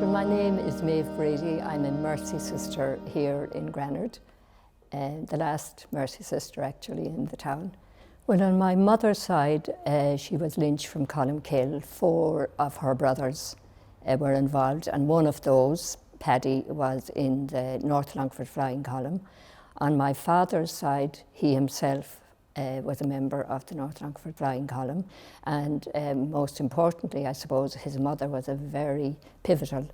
Well, my name is Maeve Brady. I'm a Mercy sister here in Granard, the last Mercy sister actually in the town. Well, on my mother's side, she was lynched from Columkill. 4 of her brothers were involved, and one of those, Paddy, was in the North Longford Flying Column. On my father's side, he himself was a member of the North Longford Flying Column, and most importantly, I suppose, his mother was a very pivotal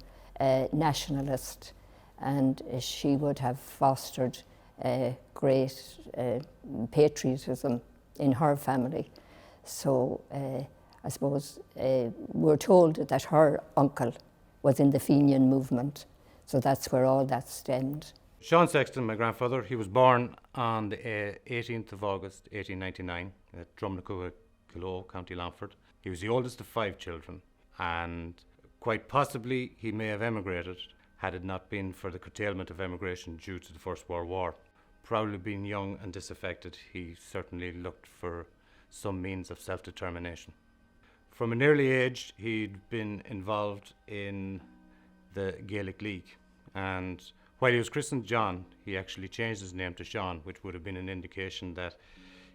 nationalist, and she would have fostered great patriotism in her family. So I suppose we're told that her uncle was in the Fenian movement, so that's where all that stemmed. Sean Sexton, my grandfather, he was born on the 18th of August 1899 at Drumnacoa, County Longford. He was the oldest of 5 children, and quite possibly he may have emigrated had it not been for the curtailment of emigration due to the First World War. Probably being young and disaffected, he certainly looked for some means of self-determination. From an early age, he'd been involved in the Gaelic League, and while he was christened John, he actually changed his name to Sean, which would have been an indication that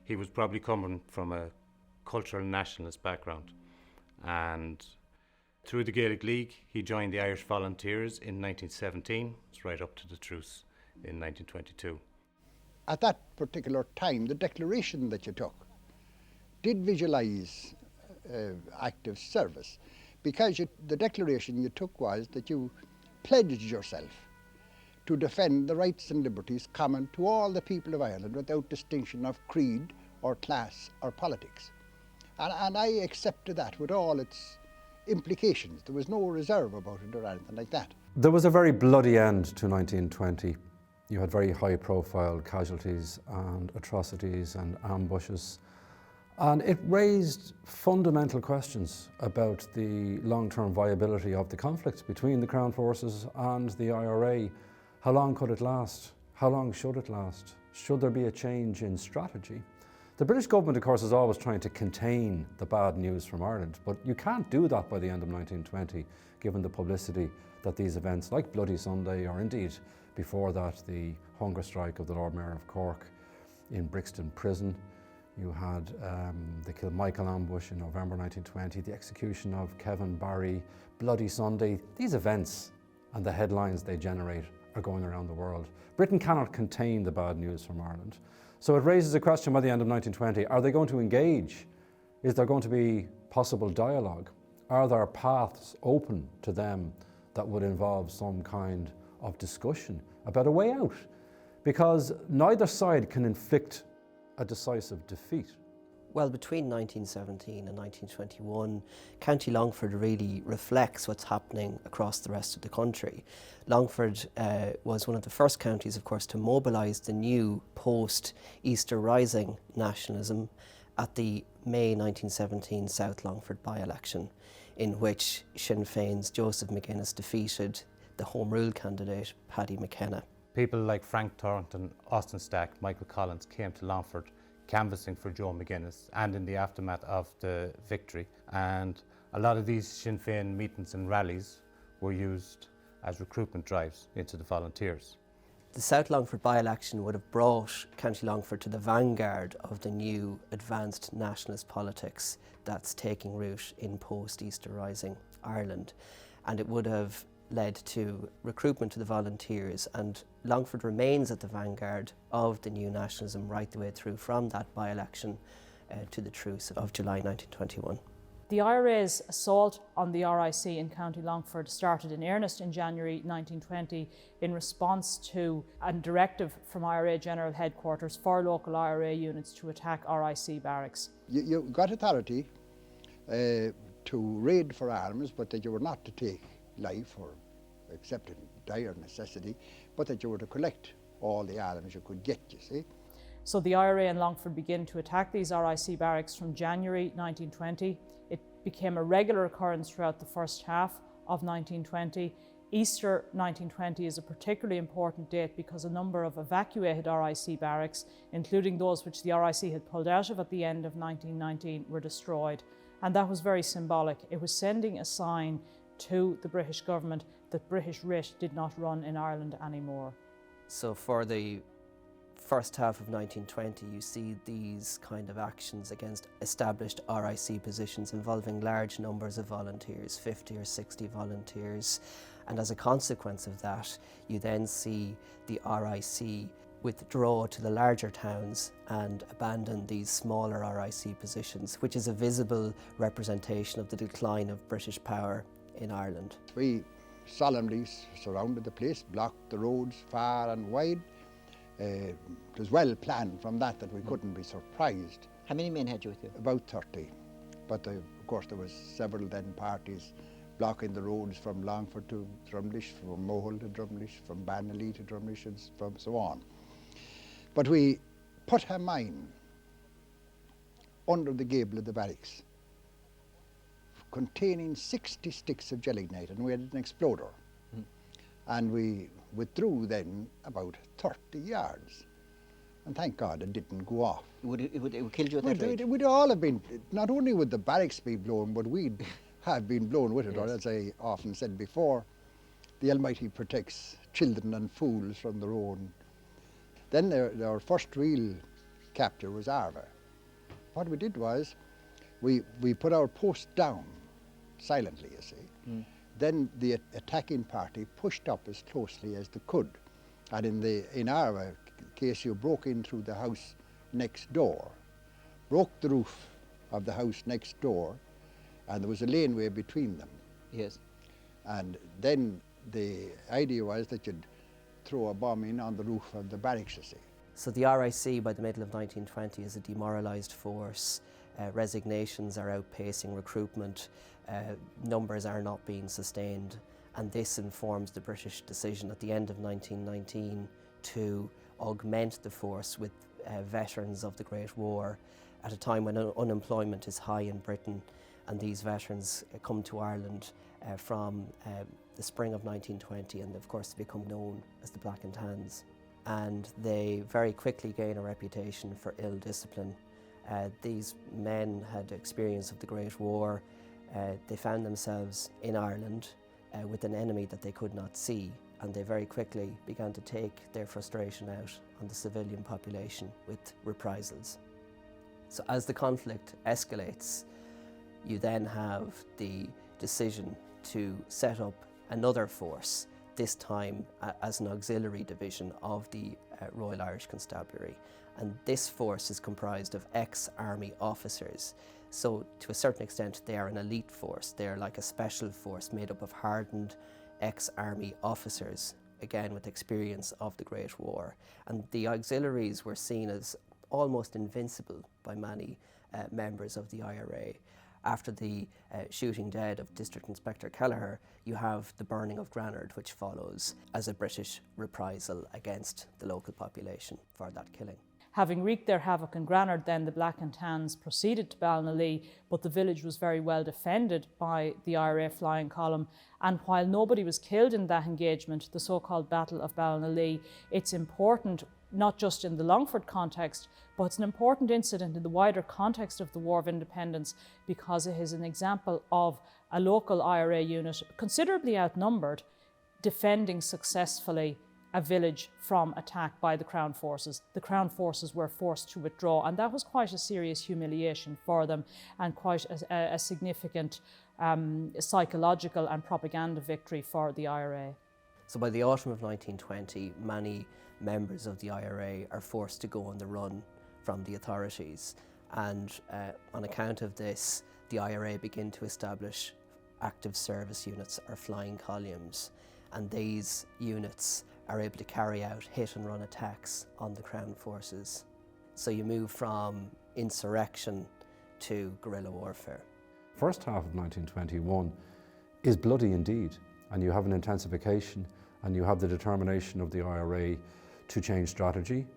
he was probably coming from a cultural nationalist background. And through the Gaelic League, he joined the Irish Volunteers in 1917, right up to the truce in 1922. At that particular time, the declaration that you took did visualise active service, because the declaration you took was that you pledged yourself to defend the rights and liberties common to all the people of Ireland without distinction of creed or class or politics. And I accepted that with all its implications. There was no reserve about it or anything like that. There was a very bloody end to 1920. You had very high-profile casualties and atrocities and ambushes. And it raised fundamental questions about the long-term viability of the conflict between the Crown Forces and the IRA. How long could it last? How long should it last? Should there be a change in strategy? The British government, of course, is always trying to contain the bad news from Ireland, but you can't do that by the end of 1920, given the publicity that these events, like Bloody Sunday, or indeed before that, the hunger strike of the Lord Mayor of Cork in Brixton Prison. You had the Kilmichael ambush in November 1920, the execution of Kevin Barry, Bloody Sunday. These events and the headlines they generate are going around the world. Britain cannot contain the bad news from Ireland. So it raises a question by the end of 1920, are they going to engage? Is there going to be possible dialogue? Are there paths open to them that would involve some kind of discussion about a way out? Because neither side can inflict a decisive defeat. Well, between 1917 and 1921, County Longford really reflects what's happening across the rest of the country. Longford was one of the first counties, of course, to mobilise the new post-Easter Rising nationalism at the May 1917 South Longford by-election, in which Sinn Féin's Joseph McGuinness defeated the Home Rule candidate, Paddy McKenna. People like Frank Thornton, Austin Stack, Michael Collins came to Longford canvassing for Joe McGuinness, and in the aftermath of the victory. And a lot of these Sinn Féin meetings and rallies were used as recruitment drives into the volunteers. The South Longford by-election would have brought County Longford to the vanguard of the new advanced nationalist politics that's taking root in post-Easter Rising Ireland. And it would have led to recruitment to the volunteers, and Longford remains at the vanguard of the new nationalism right the way through from that by-election to the truce of July 1921. The IRA's assault on the RIC in County Longford started in earnest in January 1920 in response to a directive from IRA General Headquarters for local IRA units to attack RIC barracks. You got authority to raid for arms, but that you were not to take life or except in dire necessity, but that you were to collect all the arms you could get, you see. So the IRA in Longford began to attack these RIC barracks from January 1920. It became a regular occurrence throughout the first half of 1920. Easter 1920 is a particularly important date because a number of evacuated RIC barracks, including those which the RIC had pulled out of at the end of 1919, were destroyed. And that was very symbolic. It was sending a sign to the British government the British writ did not run in Ireland anymore. So for the first half of 1920, you see these kind of actions against established RIC positions involving large numbers of volunteers, 50 or 60 volunteers. And as a consequence of that, you then see the RIC withdraw to the larger towns and abandon these smaller RIC positions, which is a visible representation of the decline of British power in Ireland. We solemnly surrounded the place, blocked the roads far and wide. It was well planned from that we couldn't be surprised. How many men had you with you? About 30. But of course there was several then parties blocking the roads from Longford to Drumlish, from Mohill to Drumlish, from Bannalee to Drumlish, and from so on. But we put a mine under the gable of the barracks containing 60 sticks of gelignite, and we had an exploder. And we withdrew then about 30 yards. And thank God it didn't go off. It would kill you at that rate? We'd all have been, not only would the barracks be blown, but we'd have been blown with it. Yes. Or as I often said before, the Almighty protects children and fools from their own. Then our first real capture was Arva. What we did was, we put our post down, silently, you see. Then the attacking party pushed up as closely as they could. And in Arva case, you broke in through the house next door, broke the roof of the house next door, and there was a laneway between them. Yes. And then the idea was that you'd throw a bomb in on the roof of the barracks, you see. So the RIC by the middle of 1920 is a demoralised force. Resignations are outpacing recruitment. Numbers are not being sustained, and this informs the British decision at the end of 1919 to augment the force with veterans of the Great War at a time when unemployment is high in Britain, and these veterans come to Ireland from the spring of 1920, and of course become known as the Black and Tans. And they very quickly gain a reputation for ill discipline. These men had experience of the Great War. They found themselves in Ireland with an enemy that they could not see, and they very quickly began to take their frustration out on the civilian population with reprisals. So as the conflict escalates, you then have the decision to set up another force, this time as an auxiliary division of the Royal Irish Constabulary. And this force is comprised of ex-army officers. So to a certain extent, they are an elite force. They're like a special force made up of hardened ex-army officers, again with experience of the Great War. And the auxiliaries were seen as almost invincible by many members of the IRA. After the shooting dead of District Inspector Kelleher, you have the burning of Granard, which follows as a British reprisal against the local population for that killing. Having wreaked their havoc in Granard, then the Black and Tans proceeded to Ballinallee, but the village was very well defended by the IRA Flying Column. And while nobody was killed in that engagement, the so-called Battle of Ballinallee, it's important, not just in the Longford context, but it's an important incident in the wider context of the War of Independence, because it is an example of a local IRA unit, considerably outnumbered, defending successfully a village from attack by the Crown forces. The Crown forces were forced to withdraw, and that was quite a serious humiliation for them, and quite a significant psychological and propaganda victory for the IRA. So by the autumn of 1920, many members of the IRA are forced to go on the run from the authorities, and on account of this, the IRA begin to establish active service units, or flying columns, and these units are able to carry out hit and run attacks on the Crown forces. So you move from insurrection to guerrilla warfare. First half of 1921 is bloody indeed, and you have an intensification, and you have the determination of the IRA to change strategy,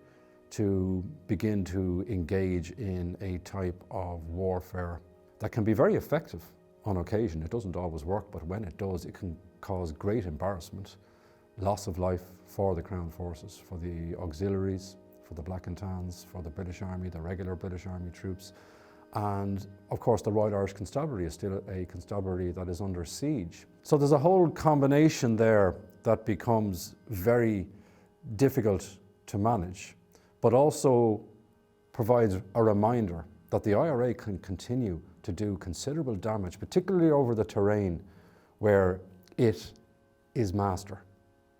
to begin to engage in a type of warfare that can be very effective on occasion. It doesn't always work, but when it does, it can cause great embarrassment, loss of life for the Crown forces, for the auxiliaries, for the Black and Tans, for the British Army, the regular British Army troops, And of course the Royal Irish Constabulary is still a constabulary that is under siege. So there's a whole combination there that becomes very difficult to manage, but also provides a reminder that the IRA can continue to do considerable damage, particularly over the terrain where it is master,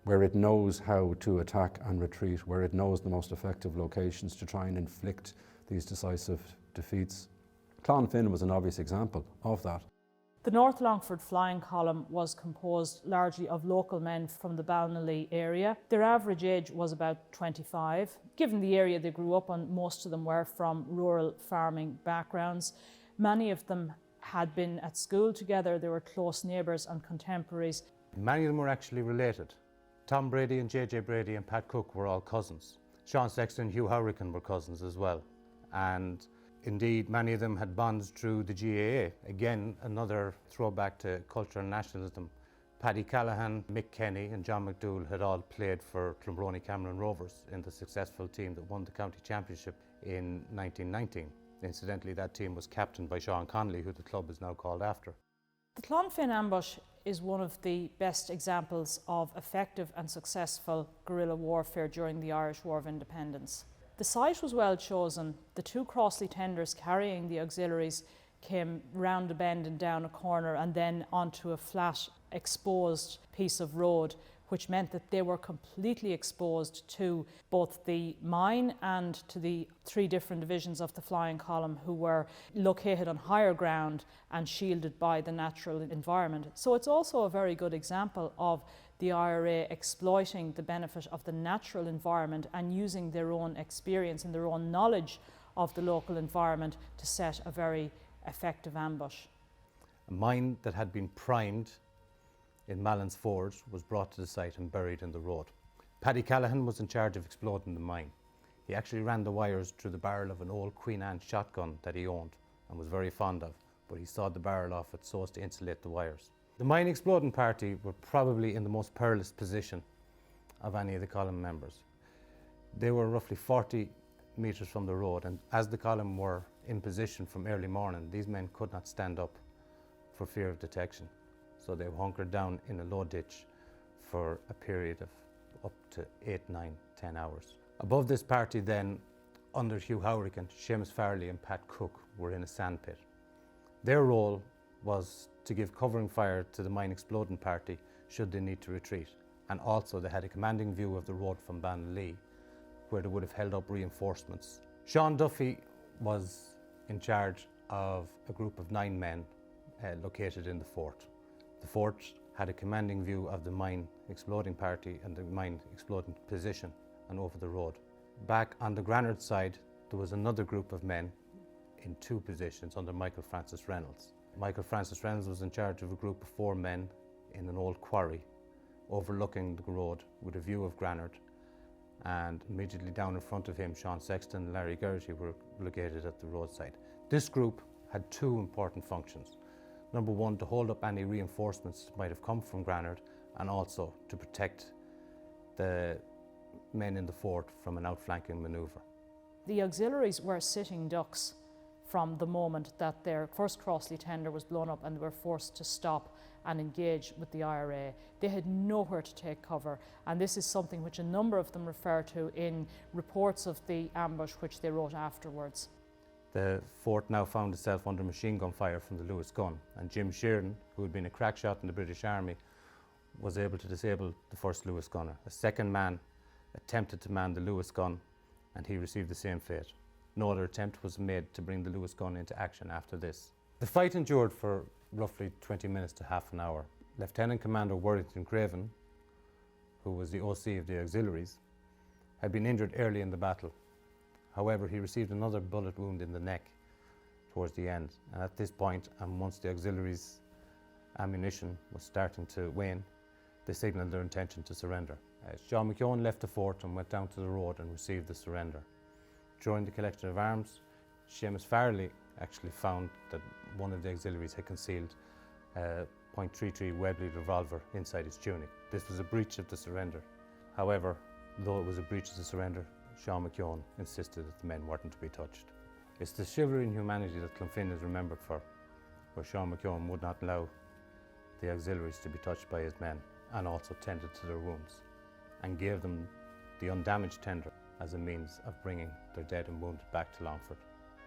where it knows how to attack and retreat, where it knows the most effective locations to try and inflict these decisive defeats. Clonfin was an obvious example of that. The North Longford Flying Column was composed largely of local men from the Ballinolea area. Their average age was about 25. Given the area they grew up on, most of them were from rural farming backgrounds. Many of them had been at school together. They were close neighbours and contemporaries. Many of them were actually related. Tom Brady and J.J. Brady and Pat Cook were all cousins. Sean Sexton and Hugh Howrican were cousins as well. And indeed, many of them had bonds through the GAA. Again, another throwback to culture and nationalism. Paddy Callahan, Mick Kenny and John McDougall had all played for Clonbrony Cameron Rovers in the successful team that won the county championship in 1919. Incidentally, that team was captained by Sean Connolly, who the club is now called after. The Clonfin Ambush is one of the best examples of effective and successful guerrilla warfare during the Irish War of Independence. The site was well chosen. The two Crossley tenders carrying the auxiliaries came round a bend and down a corner and then onto a flat, exposed piece of road, which meant that they were completely exposed to both the mine and to the three different divisions of the Flying Column, who were located on higher ground and shielded by the natural environment. So it's also a very good example of the IRA exploiting the benefit of the natural environment and using their own experience and their own knowledge of the local environment to set a very effective ambush. A mine that had been primed in Mallon's Forge was brought to the site and buried in the road. Paddy Callahan was in charge of exploding the mine. He actually ran the wires through the barrel of an old Queen Anne shotgun that he owned and was very fond of, but he sawed the barrel off it so as to insulate the wires. The mine exploding party were probably in the most perilous position of any of the column members. They were roughly 40 metres from the road, and as the column were in position from early morning, these men could not stand up for fear of detection. So they hunkered down in a low ditch for a period of up to 8, 9, 10 hours. Above this party then, under Hugh Howrican, Seamus Farrell and Pat Cook were in a sandpit. Their role was to give covering fire to the mine exploding party should they need to retreat. And also they had a commanding view of the road from Ballinolea, where they would have held up reinforcements. Sean Duffy was in charge of a group of 9 men located in the fort. The fort had a commanding view of the mine exploding party and the mine exploding position and over the road. Back on the Granard side, there was another group of men in 2 positions under Michael Francis Reynolds. Michael Francis Reynolds was in charge of a group of 4 men in an old quarry overlooking the road with a view of Granard, and immediately down in front of him, Sean Sexton and Larry Geraghty were located at the roadside. This group had 2 important functions. Number 1, to hold up any reinforcements that might have come from Granard, and also to protect the men in the fort from an outflanking manoeuvre. The auxiliaries were sitting ducks from the moment that their first Crossley tender was blown up and they were forced to stop and engage with the IRA. They had nowhere to take cover, and this is something which a number of them refer to in reports of the ambush which they wrote afterwards. The fort now found itself under machine gun fire from the Lewis gun, and Jim Sheeran, who had been a crack shot in the British Army, was able to disable the first Lewis gunner. A second man attempted to man the Lewis gun, and he received the same fate. No other attempt was made to bring the Lewis gun into action after this. The fight endured for roughly 20 minutes to half an hour. Lieutenant Commander Worthington Craven, who was the OC of the auxiliaries, had been injured early in the battle. However, he received another bullet wound in the neck towards the end. And at this point, and once the auxiliaries' ammunition was starting to wane, they signalled their intention to surrender. John McKeown left the fort and went down to the road and received the surrender. During the collection of arms, Seamus Farrell actually found that one of the auxiliaries had concealed a .33 Webley revolver inside his tunic. This was a breach of the surrender. However, though it was a breach of the surrender, Sean McKeown insisted that the men weren't to be touched. It's the chivalry and humanity that Clonfin is remembered for, where Sean McKeown would not allow the auxiliaries to be touched by his men and also tended to their wounds and gave them the undamaged tender as a means of bringing their dead and wounded back to Longford.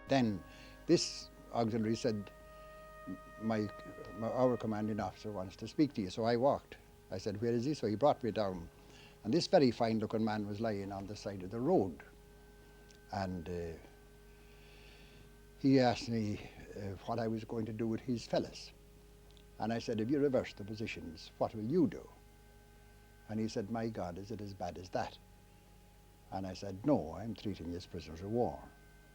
Then this auxiliary said, our commanding officer wants to speak to you. So I walked. I said, where is he? So he brought me down. And this very fine looking man was lying on the side of the road. And he asked me what I was going to do with his fellas. And I said, if you reverse the positions, what will you do? And he said, my God, is it as bad as that? And I said, no, I'm treating you as prisoners of war,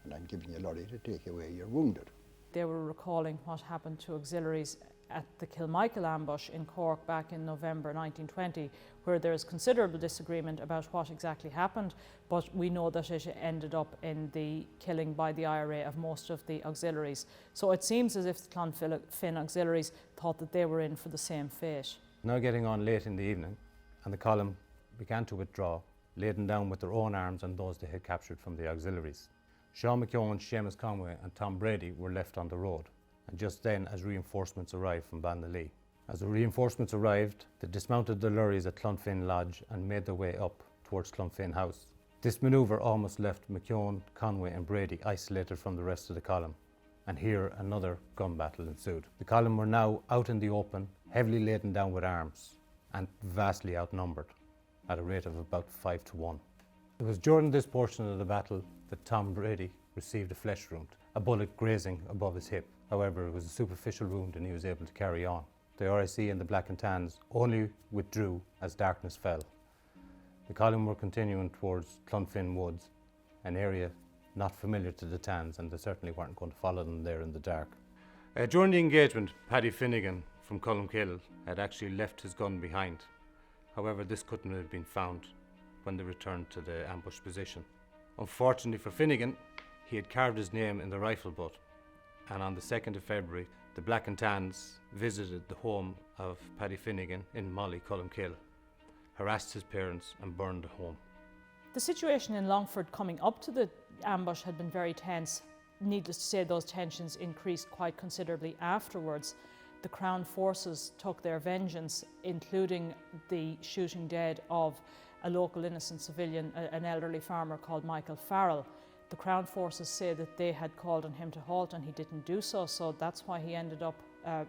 and I'm giving you a lorry to take away your wounded. They were recalling what happened to auxiliaries at the Kilmichael ambush in Cork back in November 1920, where there is considerable disagreement about what exactly happened, but we know that it ended up in the killing by the IRA of most of the auxiliaries. So it seems as if the Clonfin auxiliaries thought that they were in for the same fate. Now getting on late in the evening, and the column began to withdraw, laden down with their own arms and those they had captured from the auxiliaries. Sean McKeown, Seamus Conway and Tom Brady were left on the road, and just then as reinforcements arrived from Bannalee. As the reinforcements arrived, they dismounted the lorries at Clonfin Lodge and made their way up towards Clonfin House. This manoeuvre almost left McKeown, Conway and Brady isolated from the rest of the column, and here another gun battle ensued. The column were now out in the open, heavily laden down with arms, and vastly outnumbered at a rate of about 5 to 1. It was during this portion of the battle that Tom Brady received a flesh wound, a bullet grazing above his hip. However, it was a superficial wound and he was able to carry on. The RIC and the Black and Tans only withdrew as darkness fell. The column were continuing towards Clonfin Woods, an area not familiar to the Tans, and they certainly weren't going to follow them there in the dark. During the engagement, Paddy Finnegan from Columkill had actually left his gun behind. However, this couldn't have been found when they returned to the ambush position. Unfortunately for Finnegan, he had carved his name in the rifle butt, and on the 2nd of February, the Black and Tans visited the home of Paddy Finnegan in Molly, Columkill, harassed his parents and burned the home. The situation in Longford coming up to the ambush had been very tense. Needless to say, those tensions increased quite considerably afterwards. The Crown forces took their vengeance, including the shooting dead of a local innocent civilian, an elderly farmer called Michael Farrell. The Crown forces say that they had called on him to halt and he didn't do so, so that's why he ended up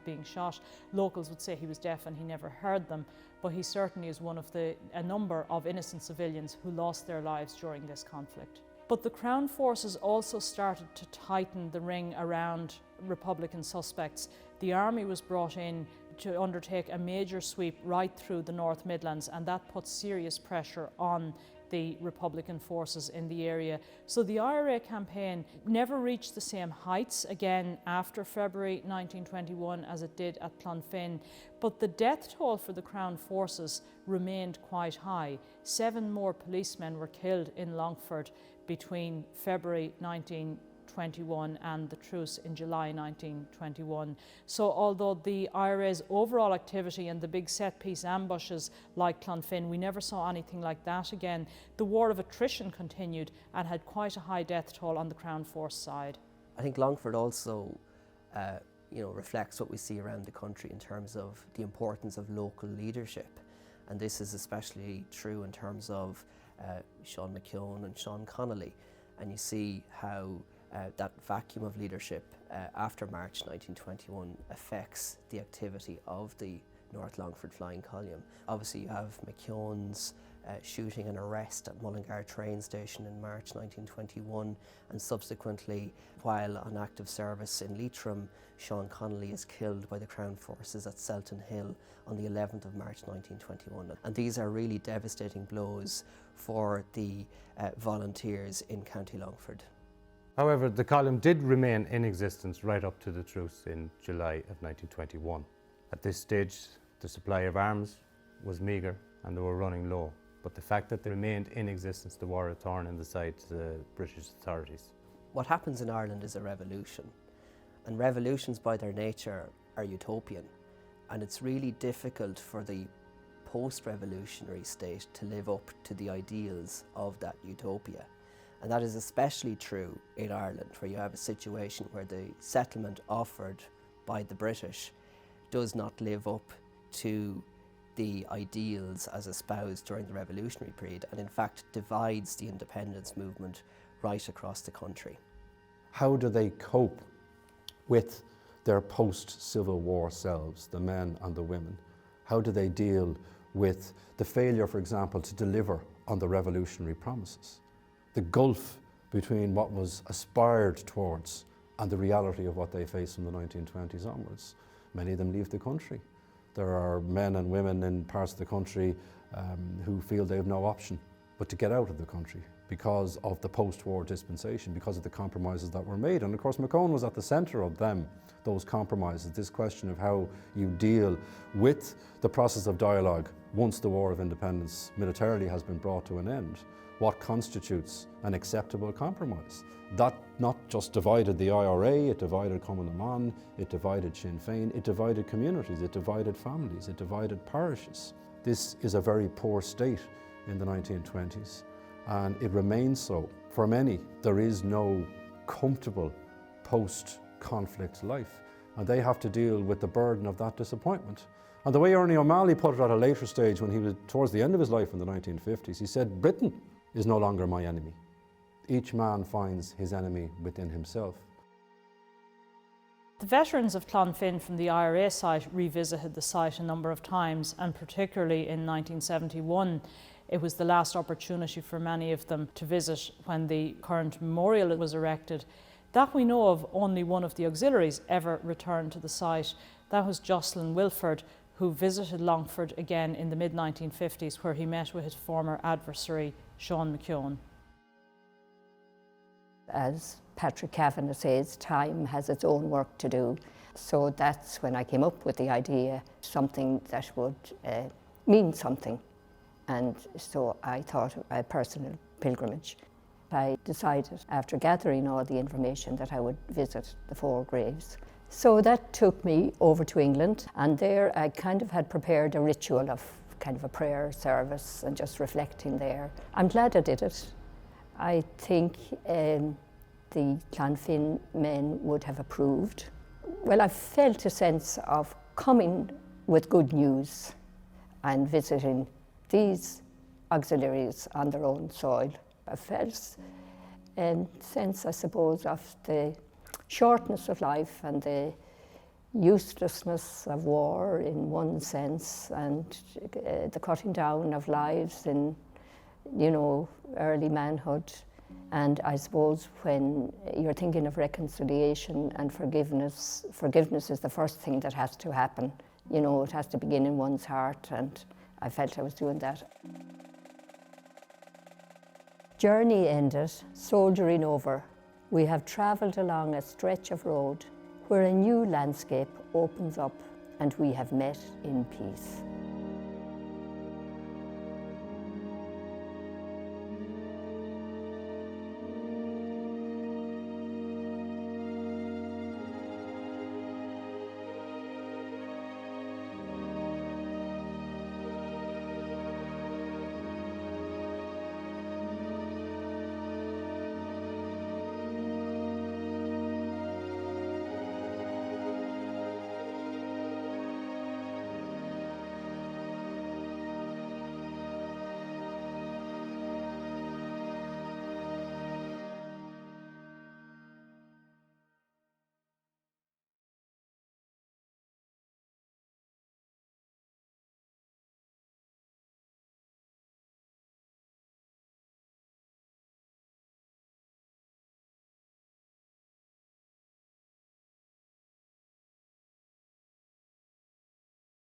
being shot. Locals would say he was deaf and he never heard them, but he certainly is one of a number of innocent civilians who lost their lives during this conflict. But the Crown forces also started to tighten the ring around Republican suspects. The army was brought in to undertake a major sweep right through the North Midlands, and that put serious pressure on the Republican forces in the area. So the IRA campaign never reached the same heights again after February 1921 as it did at Clonfin, but the death toll for the Crown forces remained quite high. 7 more policemen were killed in Longford between February 1921 and the truce in July 1921. So although the IRA's overall activity and the big set-piece ambushes like Clonfin, we never saw anything like that again. The war of attrition continued and had quite a high death toll on the Crown Force side. I think Longford also reflects what we see around the country in terms of the importance of local leadership. And this is especially true in terms of Sean McKeown and Sean Connolly. And you see how that vacuum of leadership after March 1921 affects the activity of the North Longford Flying Column. Obviously you have McKeown's shooting and arrest at Mullingar train station in March 1921, and subsequently, while on active service in Leitrim, Sean Connolly is killed by the Crown forces at Selton Hill on the 11th of March 1921. And these are really devastating blows for the volunteers in County Longford. However, the column did remain in existence right up to the truce in July of 1921. At this stage, the supply of arms was meagre and they were running low. But the fact that they remained in existence, they were a thorn in the side to the British authorities. What happens in Ireland is a revolution, and revolutions by their nature are utopian, and it's really difficult for the post-revolutionary state to live up to the ideals of that utopia. And that is especially true in Ireland, where you have a situation where the settlement offered by the British does not live up to the ideals as espoused during the revolutionary period, and in fact divides the independence movement right across the country. How do they cope with their post-Civil War selves, the men and the women? How do they deal with the failure, for example, to deliver on the revolutionary promises? The gulf between what was aspired towards and the reality of what they face from the 1920s onwards. Many of them leave the country. There are men and women in parts of the country who feel they have no option but to get out of the country because of the post-war dispensation, because of the compromises that were made. And of course McCone was at the centre of them, those compromises, this question of how you deal with the process of dialogue once the War of Independence militarily has been brought to an end. What constitutes an acceptable compromise? That not just divided the IRA, it divided Coleman, it divided Sinn Féin, it divided communities, it divided families, it divided parishes. This is a very poor state in the 1920s, and it remains so. For many, there is no comfortable post-conflict life, and they have to deal with the burden of that disappointment. And the way Ernie O'Malley put it at a later stage, when he was towards the end of his life in the 1950s, he said, "Britain is no longer my enemy. Each man finds his enemy within himself." The veterans of Clonfin from the IRA site revisited the site a number of times, and particularly in 1971, it was the last opportunity for many of them to visit when the current memorial was erected. That we know of, only one of the auxiliaries ever returned to the site. That was Jocelyn Wilford, who visited Longford again in the mid-1950s, where he met with his former adversary, Sean McKeown. As Patrick Kavanagh says, time has its own work to do. So that's when I came up with the idea, something that would mean something. And so I thought of a personal pilgrimage. I decided, after gathering all the information, that I would visit the 4 graves. So that took me over to England, and there I kind of had prepared a ritual of kind of a prayer service and just reflecting there. I'm glad I did it. I think the Clonfin men would have approved. Well, I felt a sense of coming with good news and visiting these auxiliaries on their own soil. I felt a sense, I suppose, of the shortness of life and the uselessness of war in one sense, and the cutting down of lives in, you know, early manhood. And I suppose when you're thinking of reconciliation and forgiveness, forgiveness is the first thing that has to happen. You know, it has to begin in one's heart, and I felt I was doing that. Journey ended, soldiering over. We have travelled along a stretch of road where a new landscape opens up, and we have met in peace.